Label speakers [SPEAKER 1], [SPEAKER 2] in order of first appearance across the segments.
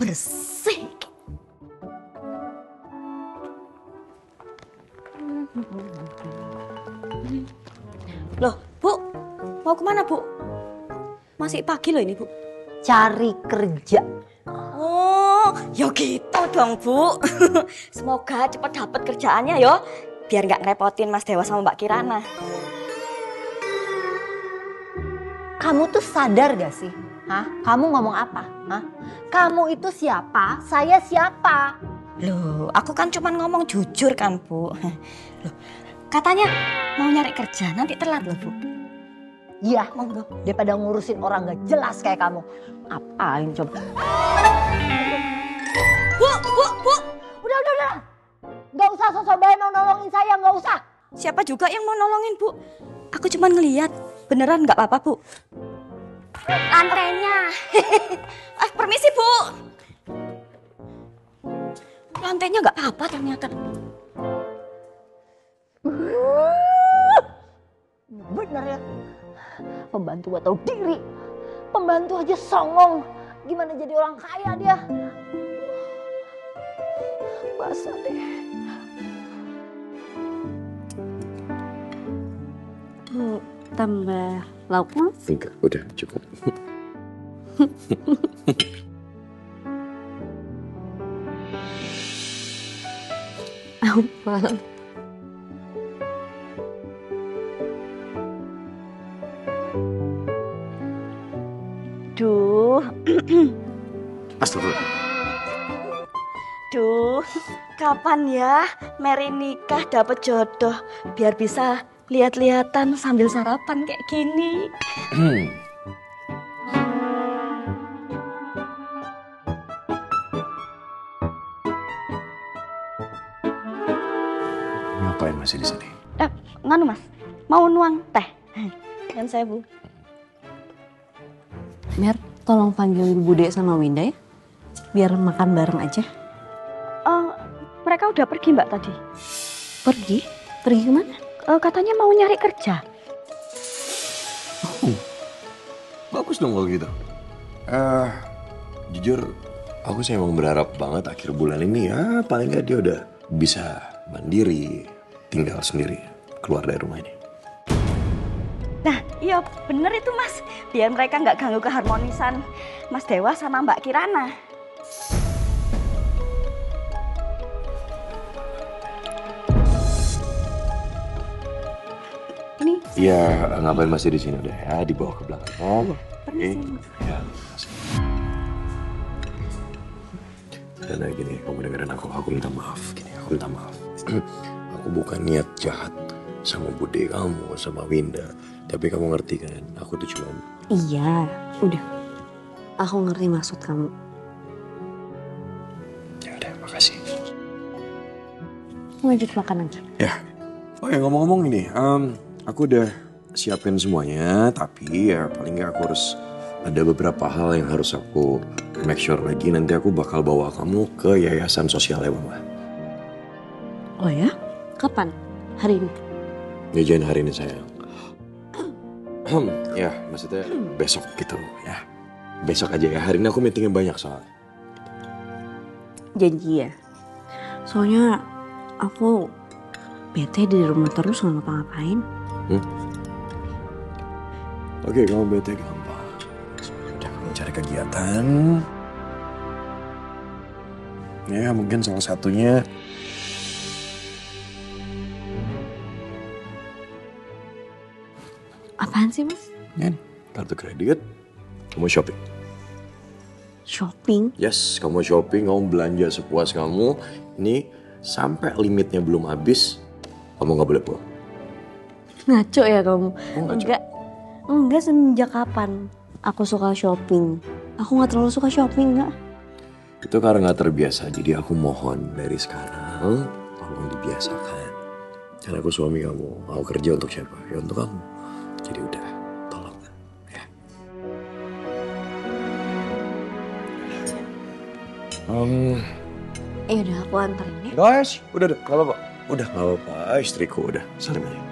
[SPEAKER 1] bersih. Loh, Bu, mau kemana, Bu? Masih pagi loh ini, Bu.
[SPEAKER 2] Cari kerja.
[SPEAKER 1] Oh, ya gitu dong, Bu. Semoga cepat dapat kerjaannya yo, biar nggak ngerepotin Mas Dewa sama Mbak Kirana.
[SPEAKER 2] Kamu tuh sadar gak sih? Hah? Kamu ngomong apa? Hah? Kamu itu siapa? Saya siapa?
[SPEAKER 1] Loh, aku kan cuma ngomong jujur kan, Bu. Loh, katanya mau nyari kerja, nanti telat loh, Bu.
[SPEAKER 2] Iya, monggo. Daripada ngurusin orang gak jelas kayak kamu. Apain coba?
[SPEAKER 1] Bu.
[SPEAKER 2] Udah. Gak usah sosok baik mau nolongin saya, gak usah.
[SPEAKER 1] Siapa juga yang mau nolongin, Bu? Aku cuma ngeliat. Beneran nggak apa-apa, Bu? Lantainya. Permisi, Bu. Lantainya nggak apa-apa ternyata.
[SPEAKER 2] Bener ya. Pembantu gak tahu diri. Pembantu aja songong. Gimana jadi orang kaya dia? Basah deh.
[SPEAKER 3] Tambah lauk, Mas?
[SPEAKER 4] Enggak, udah cukup.
[SPEAKER 3] Apa?
[SPEAKER 1] Duh.
[SPEAKER 4] Astagfirullah.
[SPEAKER 1] Duh, kapan ya Mary nikah dapet jodoh biar bisa lihat-lihatan sambil sarapan kayak gini.
[SPEAKER 4] Ngapain masih di sini?
[SPEAKER 1] Nganu Mas, mau nuang teh? Kan saya Bu.
[SPEAKER 3] Mer, tolong panggil Bude sama Winda ya. Biar makan bareng aja.
[SPEAKER 1] Mereka udah pergi Mbak tadi.
[SPEAKER 3] Pergi? Pergi kemana?
[SPEAKER 1] Katanya mau nyari kerja.
[SPEAKER 4] Oh, bagus dong kalau gitu. Jujur, aku sih emang berharap banget akhir bulan ini ya paling nggak dia udah bisa mandiri, tinggal sendiri, keluar dari rumah ini.
[SPEAKER 1] Nah, iya bener itu Mas. Biar mereka nggak ganggu keharmonisan Mas Dewa sama Mbak Kirana.
[SPEAKER 4] Iya, ngapain masih di sini udah ya, dibawa ke belakang. Oh, oke. Ya, makasih. Dan gini, kamu dengerin aku minta maaf. Aku minta maaf. Aku bukan niat jahat sama Bude kamu, sama Winda. Tapi kamu ngerti kan, aku tuh cuma...
[SPEAKER 3] Iya, udah. Aku ngerti maksud kamu.
[SPEAKER 4] Ya udah, makasih.
[SPEAKER 3] Lanjut makan aja.
[SPEAKER 4] Ya. Oh ya, ngomong-ngomong ini, aku udah siapin semuanya, tapi ya paling nggak aku harus ada beberapa hal yang harus aku make sure lagi. Nanti aku bakal bawa kamu ke yayasan sosialnya Mama.
[SPEAKER 3] Oh ya? Kapan? Hari ini?
[SPEAKER 4] Ya jangan hari ini sayang. Ya maksudnya besok gitu ya. Besok aja ya, hari ini aku meetingnya banyak soalnya.
[SPEAKER 3] Janji ya? Soalnya aku bete di rumah terus gak ngapa-ngapain.
[SPEAKER 4] Oke, kamu bete gampang. Udah kamu cari kegiatan. Ya mungkin salah satunya.
[SPEAKER 3] Apaan sih Mas?
[SPEAKER 4] Ya nih, kartu kredit. Kamu shopping.
[SPEAKER 3] Shopping?
[SPEAKER 4] Yes, kamu shopping, kamu belanja sepuas kamu. Ini sampai limitnya belum habis, kamu nggak boleh pulang.
[SPEAKER 3] Ngaco ya kamu?
[SPEAKER 4] Oh, ngaco.
[SPEAKER 3] Enggak semenjak kapan aku suka shopping. Aku gak terlalu suka shopping, enggak.
[SPEAKER 4] Itu karena nggak terbiasa, jadi aku mohon dari sekarang, tolong dibiasakan. Karena aku suami kamu, mau kerja untuk siapa? Ya untuk kamu. Jadi udah, tolong ya.
[SPEAKER 3] Udah aku anterin ya.
[SPEAKER 4] Guys, udah, nggak apa-apa. Udah, nggak apa-apa, istriku udah, salim aja.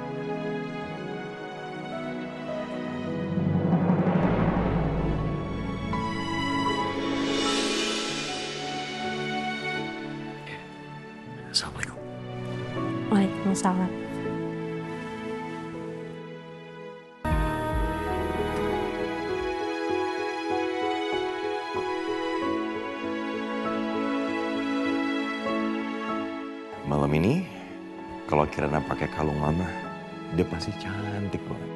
[SPEAKER 3] Waalaikumsalam.
[SPEAKER 4] Malam ini, kalau Kirana pakai kalung mama, dia pasti cantik banget.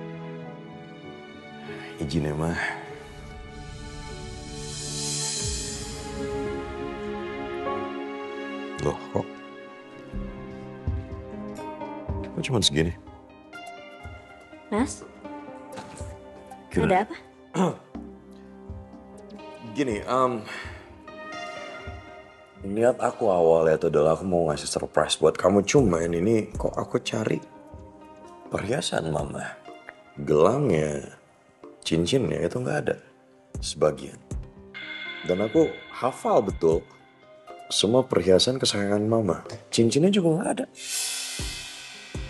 [SPEAKER 4] Izin ya, Ma. Loh, kok cuma segini?
[SPEAKER 3] Mas,
[SPEAKER 4] Kirana.
[SPEAKER 3] ada apa?
[SPEAKER 4] Gini, niat aku awalnya itu adalah aku mau ngasih surprise buat kamu. Cuman ini kok aku cari perhiasan mama. Gelangnya, cincinnya itu nggak ada sebagian. Dan aku hafal betul semua perhiasan kesayangan mama. Cincinnya juga nggak ada.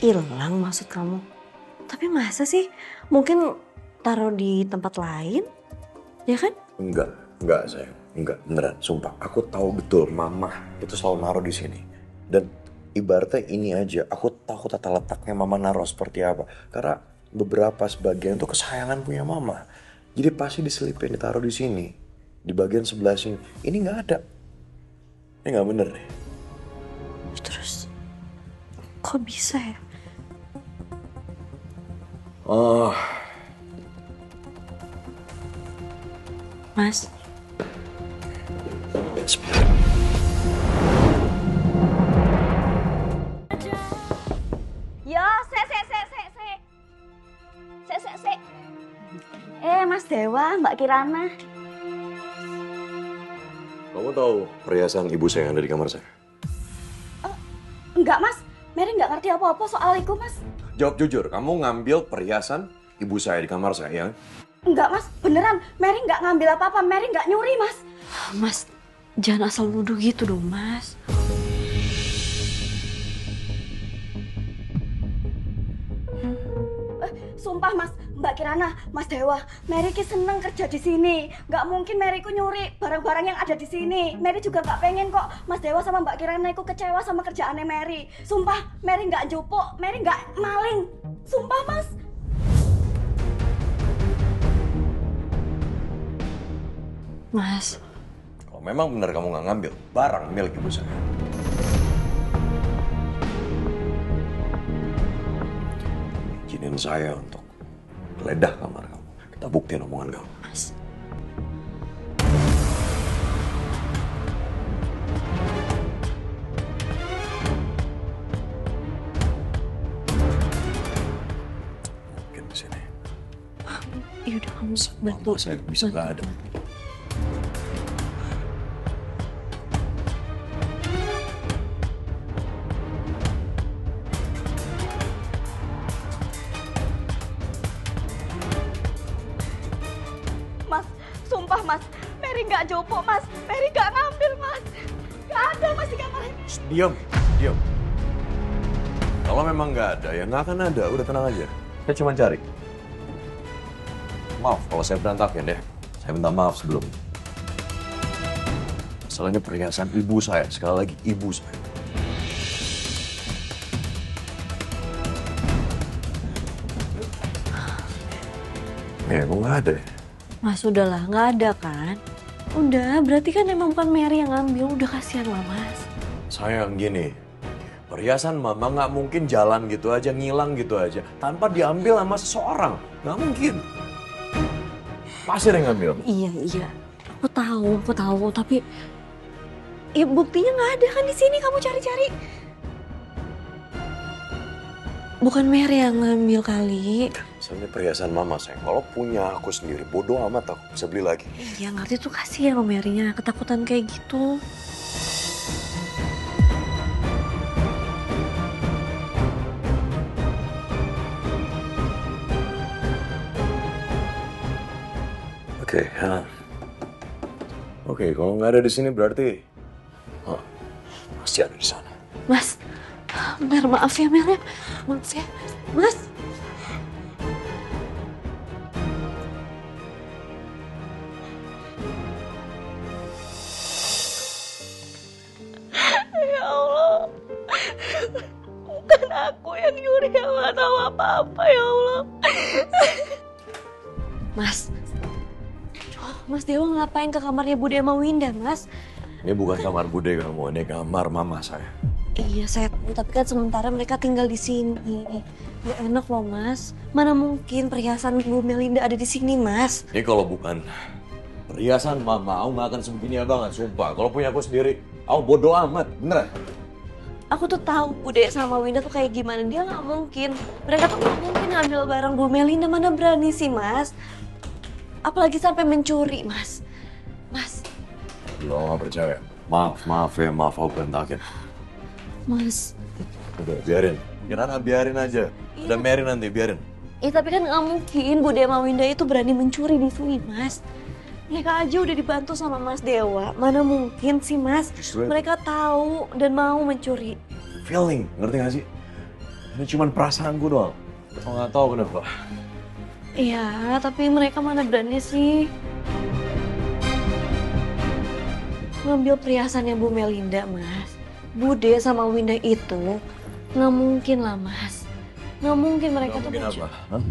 [SPEAKER 3] Hilang maksud kamu? Tapi masa sih? Mungkin taruh di tempat lain? Ya kan?
[SPEAKER 4] Enggak sayang. Enggak, beneran, sumpah. Aku tahu betul mama itu selalu naruh di sini. Dan ibaratnya ini aja, aku tahu tata letaknya mama naruh seperti apa. Karena beberapa sebagian itu kesayangan punya mama. Jadi pasti diselipin, ditaruh di sini. Di bagian sebelah sini. Ini nggak ada. Ini nggak bener deh.
[SPEAKER 3] Terus, kok bisa ya?
[SPEAKER 4] Oh,
[SPEAKER 3] Mas,
[SPEAKER 4] sebentar.
[SPEAKER 1] Yo, se. Mas Dewa, Mbak Kirana.
[SPEAKER 4] Kamu tahu perhiasan ibu saya yang ada di kamar saya?
[SPEAKER 1] Enggak, Mas. Mary nggak ngerti apa-apa soal itu, Mas.
[SPEAKER 4] Jawab jujur, kamu ngambil perhiasan ibu saya di kamar saya, ya?
[SPEAKER 1] Enggak, Mas. Beneran. Mary nggak ngambil apa-apa. Mary nggak nyuri, Mas.
[SPEAKER 3] Mas, jangan asal nuduh gitu dong, Mas.
[SPEAKER 1] Sumpah, Mas. Mbak Kirana, Mas Dewa, Mary ki seneng kerja di sini. Nggak mungkin Mary ku nyuri barang-barang yang ada di sini. Mary juga nggak pengen kok Mas Dewa sama Mbak Kirana ku kecewa sama kerjaannya Mary. Sumpah, Mary nggak jupuk, Mary nggak maling. Sumpah, Mas.
[SPEAKER 3] Mas,
[SPEAKER 4] Kalau memang benar kamu nggak ngambil barang milik ibu saya, izinin saya untuk geledah kamar kamu. Kita buktiin omongan kamu.
[SPEAKER 3] Mas.
[SPEAKER 4] Mungkin di sini.
[SPEAKER 3] Yaudah kamu bantu.
[SPEAKER 4] Saya bisa nggak ada.
[SPEAKER 1] Mas, sumpah, Mas. Mary nggak jupuk, Mas. Mary nggak ngambil, Mas. Nggak ada, Mas, di kamar ini.
[SPEAKER 4] Shh, diam. Kalau memang nggak ada, ya nggak akan ada. Udah tenang aja. Saya cuma cari. Maaf kalau saya berantakin deh. Saya minta maaf sebelum. Masalahnya perhiasan ibu saya. Sekali lagi, ibu saya. Ya, kok nggak ada ya?
[SPEAKER 3] Mas, udahlah, nggak ada kan? Udah, berarti kan emang bukan Mary yang ngambil. Udah kasihan lah, Mas.
[SPEAKER 4] Sayang gini, perhiasan mama nggak mungkin jalan gitu aja, ngilang gitu aja. Tanpa diambil sama seseorang. Nggak mungkin. Pasti ada yang ngambil.
[SPEAKER 3] Iya. Aku tahu. Tapi ya buktinya nggak ada kan di sini. Kamu cari-cari. Bukan Mary yang ngambil kali.
[SPEAKER 4] Misalnya perhiasan mama sayang, kalau punya aku sendiri, bodoh amat aku bisa beli lagi.
[SPEAKER 3] Iya ngerti tuh, kasihan loh Mary-nya. Ketakutan kayak gitu.
[SPEAKER 4] Oke, kalau nggak ada di sini berarti masih ada di sana.
[SPEAKER 3] Mas, Mer, maaf ya Mer ya. Maaf ya. Mas.
[SPEAKER 1] Ya Allah. Bukan
[SPEAKER 3] apa ya Allah. Mas, Mas Dewa ngapain ke kamarnya Bude sama Winda, Mas?
[SPEAKER 4] Ini bukan kamar Bude kamu, ini kamar mama saya.
[SPEAKER 3] Iya, saya tahu, tapi kan sementara mereka tinggal di sini. Gak enak loh, Mas. Mana mungkin perhiasan Bu Melinda ada di sini, Mas?
[SPEAKER 4] Ini kalau bukan perhiasan mama, aku gak akan sebegini banget, sumpah. Kalau punya aku sendiri, aku bodo amat, beneran.
[SPEAKER 3] Aku tuh tahu Bude sama Winda tuh kayak gimana. Dia nggak mungkin. Mereka tuh nggak mungkin ngambil barang Bu Melinda. Mana berani sih, Mas? Apalagi sampai mencuri, Mas. Mas.
[SPEAKER 4] Lo gak percaya? Maaf ya, maaf aku berantakin.
[SPEAKER 3] Mas.
[SPEAKER 4] Udah, biarin. Biarin aja. Udah Mary nanti, biarin.
[SPEAKER 3] Tapi kan nggak mungkin Bude sama Winda itu berani mencuri di sini, Mas. Mereka aja udah dibantu sama Mas Dewa. Mana mungkin sih, Mas?
[SPEAKER 4] Justru
[SPEAKER 3] Mereka tahu dan mau mencuri.
[SPEAKER 4] feeling, ngerti gak sih? Ini cuma perasaanku doang. Aku gak tahu kenapa.
[SPEAKER 3] Iya, tapi mereka mana berani sih ngambil perhiasannya Bu Melinda, Mas. Bude sama Winda itu nggak mungkin lah, Mas. Nggak mungkin mereka
[SPEAKER 4] Gak
[SPEAKER 3] tuh
[SPEAKER 4] mungkin
[SPEAKER 3] mencuri.
[SPEAKER 4] apa? Hah?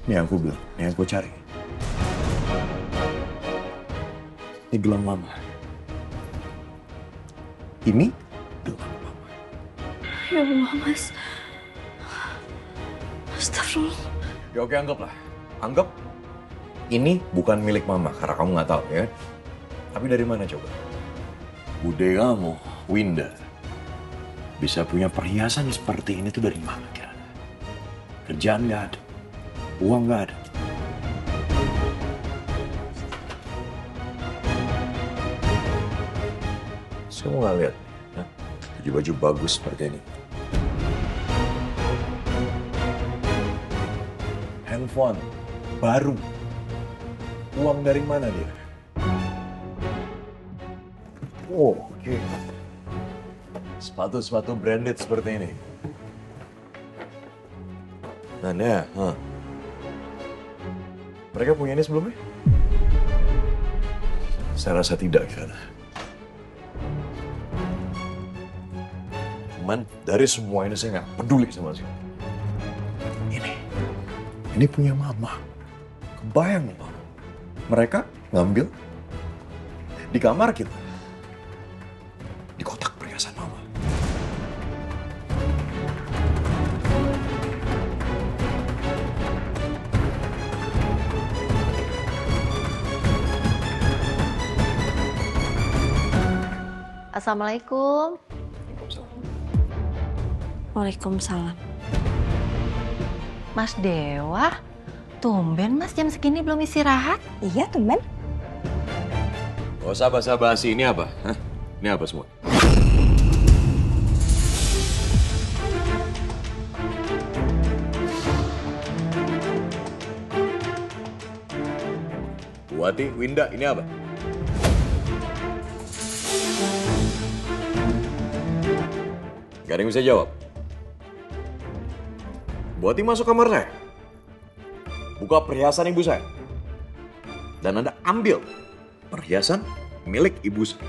[SPEAKER 4] Ini yang aku bilang, ini yang aku cari. Ini gelang mama. Ini gelang mama.
[SPEAKER 3] Ya Allah, Mas. Astagfirullah.
[SPEAKER 4] Ya oke, anggaplah. Anggap ini bukan milik mama, karena kamu nggak tahu ya. Tapi dari mana coba? Bude kamu, Winda, bisa punya perhiasan seperti ini tuh dari mana kira? Kerjaan nggak ada, uang nggak ada. Kamu nggak lihat, ya? Baju-baju bagus seperti ini. Handphone baru. Uang dari mana dia? Oh, oke. Sepatu-sepatu branded seperti ini. Nah, ya, mereka punya ini sebelumnya? Saya rasa tidak, kira. Cuman dari semua ini saya nggak peduli sama sekali. Ini punya mama. Kebayang nih, mama. Mereka ngambil di kamar kita. Di kotak perhiasan mama.
[SPEAKER 2] Assalamualaikum.
[SPEAKER 3] Waalaikumsalam.
[SPEAKER 2] Mas Dewa, tumben Mas jam segini belum istirahat?
[SPEAKER 1] Iya, tumben.
[SPEAKER 4] Gak usah basa-basi, ini apa? Hah? Ini apa semua? Buati, Winda, ini apa? Gak ada yang bisa jawab. Buati masuk kamar saya. Buka perhiasan ibu saya. Dan Anda ambil perhiasan milik ibu saya.